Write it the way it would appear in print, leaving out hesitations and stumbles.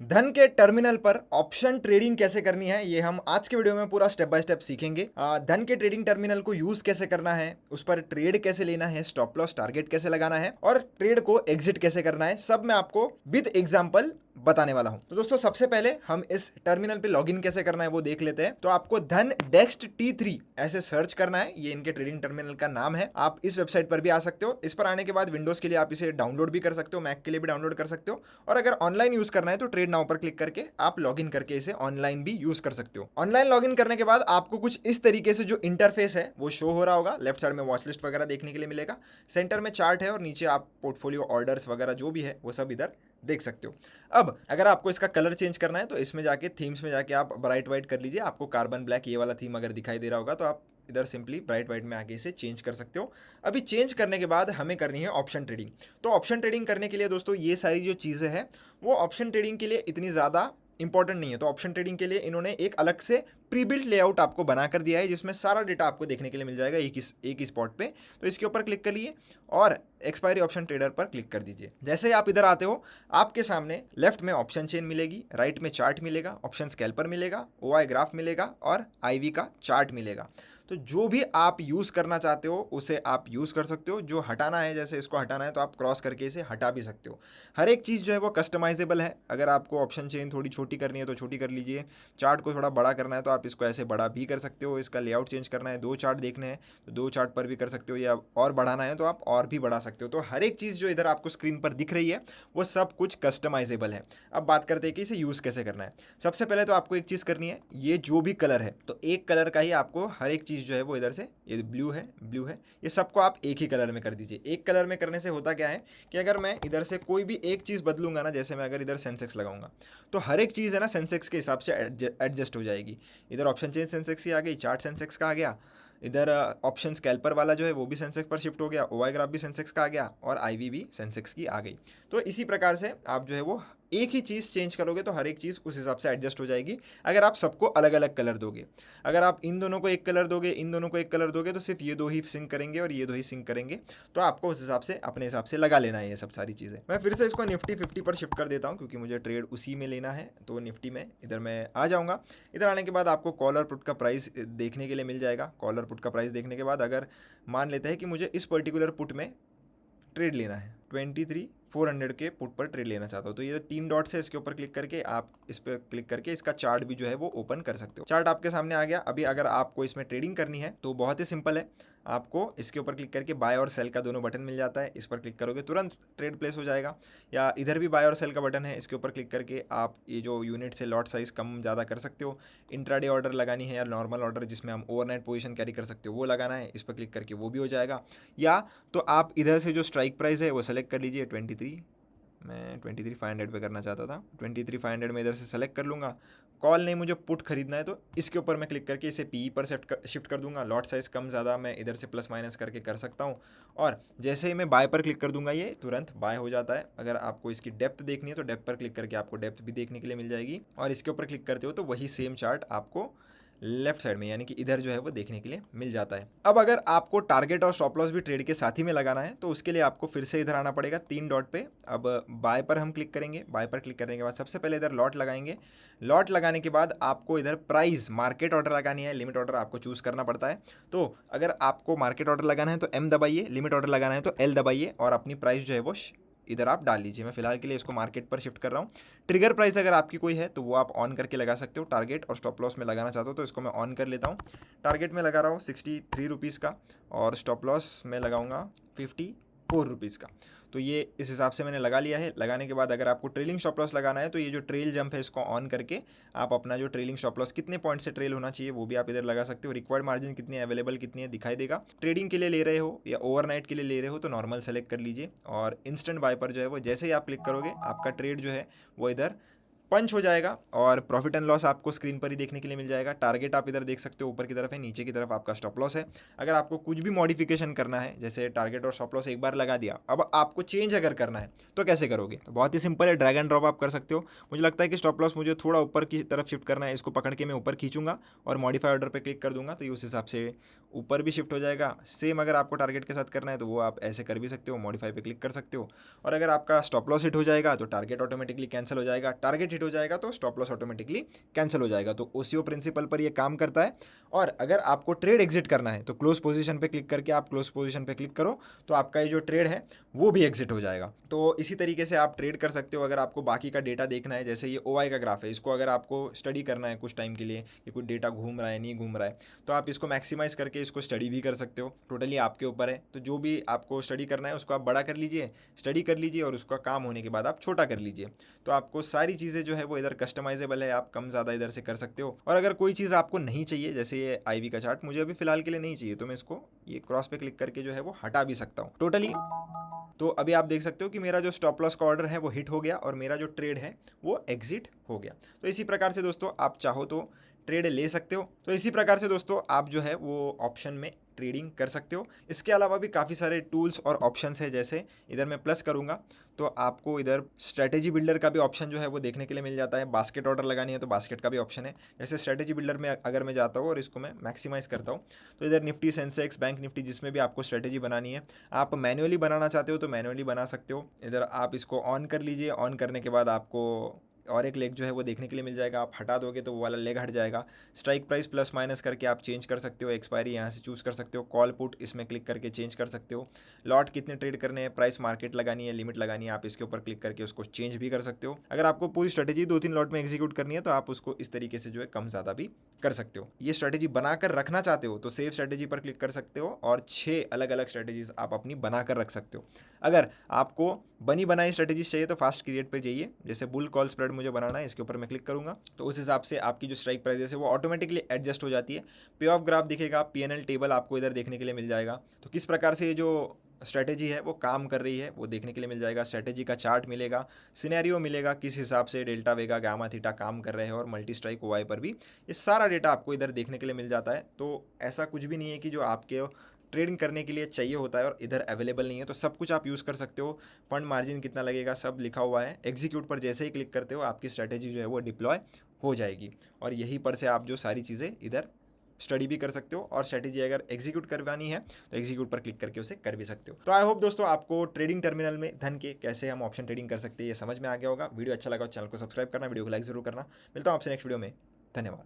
धन के टर्मिनल पर ऑप्शन ट्रेडिंग कैसे करनी है ये हम आज के वीडियो में पूरा स्टेप बाय स्टेप सीखेंगे। धन के ट्रेडिंग टर्मिनल को यूज कैसे करना है, उस पर ट्रेड कैसे लेना है, स्टॉप लॉस टारगेट कैसे लगाना है और ट्रेड को एग्जिट कैसे करना है, सब मैं आपको विद एग्जांपल बताने वाला हूं। तो दोस्तों सबसे पहले हम इस टर्मिनल पे लॉगिन कैसे करना है वो देख लेते हैं। तो आपको धन डेक्स्ट T3 ऐसे सर्च करना है, ये इनके ट्रेडिंग टर्मिनल का नाम है। आप इस वेबसाइट पर भी आ सकते हो। इस पर आने के बाद विंडोज के लिए आप इसे डाउनलोड भी कर सकते हो, मैक के लिए भी डाउनलोड कर सकते हो, और अगर ऑनलाइन यूज करना है तो ट्रेड नाउ पर क्लिक करके आप लॉगिन करके इसे ऑनलाइन भी यूज कर सकते हो। ऑनलाइन लॉगिन करने के बाद आपको कुछ इस तरीके से जो इंटरफेस है वो शो हो रहा होगा। लेफ्ट साइड में वॉच लिस्ट वगैरह देखने के लिए मिलेगा, सेंटर में चार्ट है और नीचे आप पोर्टफोलियो ऑर्डर्स वगैरह जो भी है वो सब इधर देख सकते हो। अब अगर आपको इसका कलर चेंज करना है तो इसमें जाके थीम्स में जाके आप ब्राइट वाइट कर लीजिए। आपको कार्बन ब्लैक ये वाला थीम अगर दिखाई दे रहा होगा तो आप इधर सिंपली ब्राइट वाइट में आके इसे चेंज कर सकते हो। अभी चेंज करने के बाद हमें करनी है ऑप्शन ट्रेडिंग। तो ऑप्शन ट्रेडिंग करने के लिए दोस्तों ये सारी जो चीज़ें हैं वो ऑप्शन ट्रेडिंग के लिए इतनी ज़्यादा इंपॉर्टेंट नहीं है। तो ऑप्शन ट्रेडिंग के लिए इन्होंने एक अलग से प्री बिल्ट लेआउट आपको बना कर दिया है जिसमें सारा डेटा आपको देखने के लिए मिल जाएगा एक ही स्पॉट पे। तो इसके ऊपर क्लिक करिए और एक्सपायरी ऑप्शन ट्रेडर पर क्लिक कर दीजिए। जैसे ही आप इधर आते हो आपके सामने लेफ्ट में ऑप्शन चेन मिलेगी, राइट में चार्ट मिलेगा, ऑप्शन स्कैल्पर मिलेगा, ओआई ग्राफ मिलेगा और आईवी का चार्ट मिलेगा। तो जो भी आप यूज़ करना चाहते हो उसे आप यूज़ कर सकते हो। जो हटाना है, जैसे इसको हटाना है तो आप क्रॉस करके इसे हटा भी सकते हो। हर एक चीज़ जो है वो कस्टमाइजेबल है। अगर आपको ऑप्शन चेन थोड़ी छोटी करनी है तो छोटी कर लीजिए, चार्ट को थोड़ा बड़ा करना है तो आप इसको ऐसे बड़ा भी कर सकते हो, इसका लेआउट चेंज करना है, 2 चार्ट देखने हैं तो 2 चार्ट पर भी कर सकते हो, या और बढ़ाना है तो आप और भी बढ़ा सकते हो। तो हर एक चीज़ जो इधर आपको स्क्रीन पर दिख रही है वो सब कुछ कस्टमाइजेबल है। अब बात करते हैं कि इसे यूज़ कैसे करना है। सबसे पहले तो आपको एक चीज़ करनी है, ये जो भी कलर है तो एक कलर का ही आपको हर एक चीज़ जो है वो इधर से, ये ब्लू है, ये सबको आप एक ही कलर में कर दीजिए। एक कलर में करने से होता क्या है कि अगर मैं इधर से कोई भी एक चीज़ बदलूंगा ना, जैसे मैं अगर इधर सेंसेक्स लगाऊंगा तो हर एक चीज़ है ना सेंसेक्स के हिसाब से एडजस्ट हो जाएगी। इधर ऑप्शन चेंज सेंसेक्स की आ गई, चार्ट सेंसेक्स का आ गया, इधर ऑप्शन स्कैल्पर वाला जो है वो भी सेंसेक्स पर शिफ्ट हो गया, ओआई ग्राफ भी सेंसेक्स का आ गया और आईवी भी सेंसेक्स की आ गई। तो इसी प्रकार से आप जो है वो एक ही चीज़ चेंज करोगे तो हर एक चीज़ उस हिसाब से एडजस्ट हो जाएगी। अगर आप सबको अलग अलग कलर दोगे, अगर आप इन दोनों को एक कलर दोगे, इन दोनों को एक कलर दोगे तो सिर्फ ये दो ही सिंक करेंगे और ये दो ही सिंक करेंगे। तो आपको उस हिसाब से अपने हिसाब से लगा लेना है ये सब सारी चीज़ें। मैं फिर से इसको निफ्टी 50 पर शिफ्ट कर देता हूँ क्योंकि मुझे ट्रेड उसी में लेना है। तो निफ्टी में इधर मैं आ जाऊँगा। इधर आने के बाद आपको कॉल और पुट का प्राइस देखने के लिए मिल जाएगा। कॉल और पुट का प्राइस देखने के बाद अगर मान लेते हैं कि मुझे इस पर्टिकुलर पुट में ट्रेड लेना है, 23,400 के पुट पर ट्रेड लेना चाहता हूँ, तो ये 3 डॉट्स है, इसके ऊपर क्लिक करके आप इस पर क्लिक करके इसका चार्ट भी जो है वो ओपन कर सकते हो। चार्ट आपके सामने आ गया। अभी अगर आपको इसमें ट्रेडिंग करनी है तो बहुत ही सिंपल है, आपको इसके ऊपर क्लिक करके बाय और सेल का दोनों बटन मिल जाता है। इस पर क्लिक करोगे तुरंत ट्रेड प्लेस हो जाएगा। या इधर भी बाय और सेल का बटन है, इसके ऊपर क्लिक करके आप ये जो यूनिट से लॉट साइज कम ज़्यादा कर सकते हो। इंट्राडे ऑर्डर लगानी है या नॉर्मल ऑर्डर जिसमें हम ओवरनाइट पोजीशन कैरी कर सकते हो वो लगाना है, इस पर क्लिक करके वो भी हो जाएगा। या तो आप इधर से जो स्ट्राइक प्राइस है वो सेलेक्ट कर लीजिए, 23, मैं 23,500 पे करना चाहता था, 23,500 में इधर से सेलेक्ट कर लूँगा। कॉल नहीं, मुझे पुट खरीदना है तो इसके ऊपर मैं क्लिक करके इसे पीई पर शिफ्ट कर दूंगा। लॉट साइज़ कम ज़्यादा मैं इधर से प्लस माइनस करके कर सकता हूँ। और जैसे ही मैं बाय पर क्लिक कर दूंगा ये तुरंत बाय हो जाता है। अगर आपको इसकी डेप्थ देखनी है तो डेप्थ पर क्लिक करके आपको डेप्थ भी देखने के लिए मिल जाएगी, और इसके ऊपर क्लिक करते हो तो वही सेम चार्ट आपको लेफ्ट साइड में यानी कि इधर जो है वो देखने के लिए मिल जाता है। अब अगर आपको टारगेट और स्टॉप लॉस भी ट्रेड के साथ ही में लगाना है तो उसके लिए आपको फिर से इधर आना पड़ेगा 3 डॉट पे। अब बाय पर हम क्लिक करेंगे। बाय पर क्लिक करने के बाद सबसे पहले इधर लॉट लगाएंगे। लॉट लगाने के बाद आपको इधर प्राइस मार्केट ऑर्डर लगानी है, लिमिट ऑर्डर आपको चूज़ करना पड़ता है। तो अगर आपको मार्केट ऑर्डर लगाना है तो एम दबाइए, लिमिट ऑर्डर लगाना है तो एल दबाइए और अपनी प्राइस जो है वो इधर आप डाल लीजिए। मैं फिलहाल के लिए इसको मार्केट पर शिफ्ट कर रहा हूँ। ट्रिगर प्राइस अगर आपकी कोई है तो वो आप ऑन करके लगा सकते हो। टारगेट और स्टॉप लॉस में लगाना चाहते हो तो इसको मैं ऑन कर लेता हूँ। टारगेट में लगा रहा हूँ 63 रुपीज़ का और स्टॉप लॉस में लगाऊंगा 54 रुपीज़ का। तो ये इस हिसाब से मैंने लगा लिया है। लगाने के बाद अगर आपको ट्रेलिंग स्टॉप लॉस लगाना है तो ये जो ट्रेल जंप है इसको ऑन करके आप अपना जो ट्रेलिंग स्टॉप लॉस कितने पॉइंट से ट्रेल होना चाहिए वो भी आप इधर लगा सकते हो। रिक्वायर्ड मार्जिन कितनी है, अवेलेबल कितनी है दिखाई देगा। ट्रेडिंग के लिए ले रहे हो या ओवरनाइट के लिए ले रहे हो तो नॉर्मल सेलेक्ट कर लीजिए, और इंस्टेंट बाय पर जो है वो जैसे ही आप क्लिक करोगे आपका ट्रेड जो है वो इधर पंच हो जाएगा और प्रॉफिट एंड लॉस आपको स्क्रीन पर ही देखने के लिए मिल जाएगा। टारगेट आप इधर देख सकते हो ऊपर की तरफ है, नीचे की तरफ आपका स्टॉप लॉस है। अगर आपको कुछ भी मॉडिफिकेशन करना है, जैसे टारगेट और स्टॉप लॉस एक बार लगा दिया, अब आपको चेंज अगर करना है तो कैसे करोगे, तो बहुत ही सिंपल है, ड्रैग एंड ड्रॉप आप कर सकते हो। मुझे लगता है कि स्टॉप लॉस मुझे थोड़ा ऊपर की तरफ शिफ्ट करना है, इसको पकड़ के मैं ऊपर खींचूंगा और मॉडिफाई ऑर्डर पर क्लिक कर दूंगा तो ये उस हिसाब से ऊपर भी शिफ्ट हो जाएगा। सेम अगर आपको टारगेट के साथ करना है तो वो आप ऐसे कर भी सकते हो, मॉडिफाई पे क्लिक कर सकते हो। और अगर आपका स्टॉप लॉस हिट हो जाएगा तो टारगेट ऑटोमेटिकली कैंसिल हो जाएगा, टारगेट हिट हो जाएगा तो स्टॉप लॉस ऑटोमेटिकली कैंसिल हो जाएगा। तो ओसीओ प्रिंसिपल पर ये काम करता है। और अगर आपको ट्रेड एग्जिट करना है तो क्लोज पोजीशन पे क्लिक करके आप क्लोज पोजीशन पे क्लिक करो तो आपका ये जो ट्रेड है वो भी एग्जिट हो जाएगा। तो इसी तरीके से आप ट्रेड कर सकते हो। अगर आपको बाकी का डेटा देखना है, जैसे ये ओआई का ग्राफ है, इसको अगर आपको स्टडी करना है कुछ टाइम के लिए कि कुछ डेटा घूम रहा है नहीं घूम रहा है, तो आप इसको मैक्सिमाइज करके इसको स्टडी भी कर सकते हो। टोटली आपके ऊपर है। तो जो भी आपको स्टडी करना है उसको आप बड़ा कर लीजिए, स्टडी कर लीजिए और उसका काम होने के बाद आप छोटा कर लीजिए। तो आपको सारी चीज़ें जो है वो इधर कस्टमाइजेबल है, आप कम ज़्यादा इधर से कर सकते हो। और अगर कोई चीज़ आपको नहीं चाहिए, जैसे ये आईवी का चार्ट मुझे अभी फिलहाल के लिए नहीं चाहिए, तो मैं इसको ये क्रॉस पे क्लिक करके जो है वो हटा भी सकता हूँ टोटली। तो अभी आप देख सकते हो कि मेरा जो स्टॉप लॉस का ऑर्डर है वो हिट हो गया और मेरा जो ट्रेड है वो एग्जिट हो गया। तो इसी प्रकार से दोस्तों आप चाहो तो ट्रेड ले सकते हो। तो इसी प्रकार से दोस्तों आप जो है वो ऑप्शन में ट्रेडिंग कर सकते हो। इसके अलावा भी काफ़ी सारे टूल्स और ऑप्शंस है, जैसे इधर मैं प्लस करूँगा तो आपको इधर स्ट्रेटेजी बिल्डर का भी ऑप्शन जो है वो देखने के लिए मिल जाता है। बास्केट ऑर्डर लगानी है तो बास्केट का भी ऑप्शन है। जैसे स्ट्रेटेजी बिल्डर में अगर मैं जाता हूँ और इसको मैं मैक्सिमाइज़ करता हूँ तो इधर निफ्टी, सेंसेक्स, बैंक निफ्टी, जिसमें भी आपको स्ट्रेटेजी बनानी है, आप मैन्युअली बनाना चाहते हो तो मैन्युअली बना सकते हो। इधर आप इसको ऑन कर लीजिए। ऑन करने के बाद आपको और एक लेग जो है वो देखने के लिए मिल जाएगा। आप हटा दोगे तो वो वाला लेग हट जाएगा। स्ट्राइक प्राइस प्लस माइनस करके आप चेंज कर सकते हो। एक्सपायरी यहाँ से चूज़ कर सकते हो। कॉल पुट इसमें क्लिक करके चेंज कर सकते हो। लॉट कितने ट्रेड करने हैं, प्राइस मार्केट लगानी है, लिमिट लगानी है, आप इसके ऊपर क्लिक करके उसको चेंज भी कर सकते हो। अगर आपको पूरी स्ट्रेटेजी 2-3 लॉट में एग्जीक्यूट करनी है तो आप उसको इस तरीके से जो है कम ज़्यादा भी कर सकते हो। ये स्ट्रेटेजी बनाकर रखना चाहते हो तो सेव स्ट्रेटेजी पर क्लिक कर सकते हो और 6 अलग अलग स्ट्रेटेजीज आप अपनी बनाकर रख सकते हो। अगर आपको बनी बनाई स्ट्रेटेजीज चाहिए तो फास्ट क्रिएट पे जाइए। जैसे बुल कॉल स्प्रेड मुझे बनाना है, इसके ऊपर मैं क्लिक करूंगा तो उस हिसाब से आपकी जो स्ट्राइक प्राइस है वो ऑटोमेटिकली एडजस्ट हो जाती है। पे ऑफ ग्राफ दिखेगा, पीएनएल टेबल आपको इधर देखने के लिए मिल जाएगा। तो किस प्रकार से ये जो स्ट्रेटेजी है वो काम कर रही है वो देखने के लिए मिल जाएगा। स्ट्रेटेजी का चार्ट मिलेगा, सिनेरियो मिलेगा, किस हिसाब से डेल्टा वेगा गामा थीटा काम कर रहे हैं और मल्टी स्ट्राइक ओआई पर भी ये सारा डेटा आपको इधर देखने के लिए मिल जाता है। तो ऐसा कुछ भी नहीं है कि जो आपके ट्रेडिंग करने के लिए चाहिए होता है और इधर अवेलेबल नहीं है। तो सब कुछ आप यूज़ कर सकते हो। फंड मार्जिन कितना लगेगा सब लिखा हुआ है। एग्जीक्यूट पर जैसे ही क्लिक करते हो आपकी स्ट्रेटेजी जो है वो डिप्लॉय हो जाएगी और यहीं पर से आप जो सारी चीज़ें इधर स्टडी भी कर सकते हो और स्ट्रेटेजी अगर एग्जीक्यूट करवानी है तो एग्जीक्यूट पर क्लिक करके उसे कर भी सकते हो। तो आई होप दोस्तों आपको ट्रेडिंग टर्मिनल में धन के कैसे हम ऑप्शन ट्रेडिंग कर सकते हैं ये समझ में आ गया होगा। वीडियो अच्छा लगा तो चैनल को सब्सक्राइब करना, वीडियो को लाइक जरूर करना। मिलता हूँ आपसे नेक्स्ट वीडियो में। धन्यवाद।